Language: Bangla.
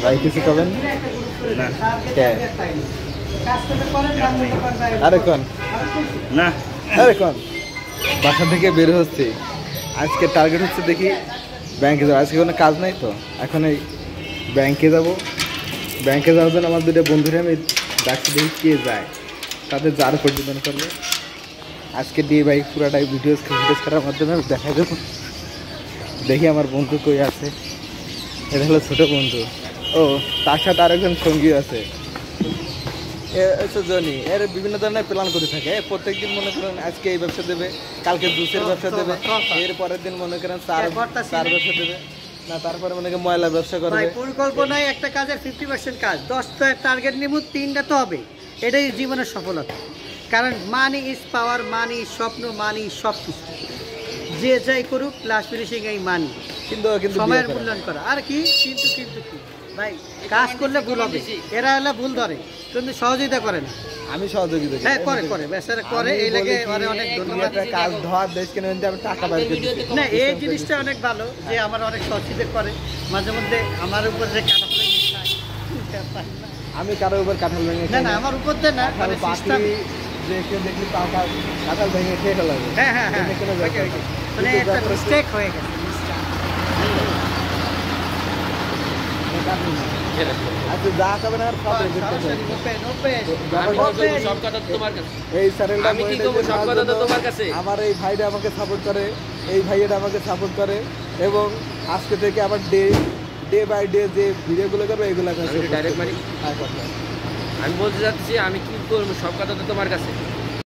ভাই কিছু করবেন না আরে কোন না আরে কোন বাসা থেকে বের হচ্ছে আজকে টার্গেট হচ্ছে দেখি ব্যাংকে যাবো আজকে কোনো কাজ নাই তো এখন এই ব্যাংকে যাব ব্যাংকে যাওয়ার জন্য আমার দুটো বন্ধুরা আমি ডাকছি দেখি কে যায় তাদের যার উপর ডিপেন্ড করবে আজকে দিয়ে ভাই পুরাটাই ভিডিওস করার মাধ্যমে আমি দেখা দেবো দেখি আমার বন্ধু কই আছে এটা হলো ছোটো বন্ধু ও তার সাথে আরেকজন সঙ্গী আছে জনি এর বিভিন্ন ধরনের প্ল্যান করে থাকে প্রত্যেকদিন মনে করেন আজকে এই ব্যবসা দেবে কালকে জুসের ব্যবসা দেবে এর পরের দিন মনে করেন চার ব্যবসা দেবে না তারপরে মনে করেন ময়লা ব্যবসা করবে পরিকল্পনায় একটা কাজের 50% কাজ 10টা টার্গেট নিব 3টা তো হবে এটাই জীবনের সফলতা কারণ মানি ইজ পাওয়ার মানি স্বপ্ন মানি সব কিছু যে যাই করুক লাস্ট ফিনিশিং এই মানি কিন্তু সময়ের মূল্যায়ন করা আর কি কিন্তু কি ভাই কাজ করলে ভুল হবে এরা হলে ভুল ধরে কিন্তু সহযোগিতা করে না আমি সহযোগিতা হ্যাঁ করে বেচারা করে এই লাগে অনেক ধন্যবাদ কাজ ধোয়ার দেশ কিনে আমি টাকা বাইর করে দিচ্ছি না এই জিনিসটা অনেক ভালো যে আমার অনেক সহযোগিতা করে মাঝে মধ্যে আমার উপর যে কাটা আমি কারোর উপর কাঁঠাল ভেঙে না আমার উপর দিয়ে না মানে সিস্টেম দেখে দেখি কাঁঠাল ভেঙে খেয়ে ফেলা যাবে হ্যাঁ মানে একটা মিস্টেক হয়ে গেছে আচ্ছা যা খাবে না এই চ্যানেলটা আমার এই ভাইটা আমাকে সাপোর্ট করে এই ভাইয়াটা আমাকে সাপোর্ট করে এবং আজকে থেকে আবার ডে বাই ডে যে ভিডিওগুলো করবে এইগুলো ডাইরেক্ট মারি আমি বলতে চাচ্ছি আমি কি করবো সব কথা তো তোমার কাছে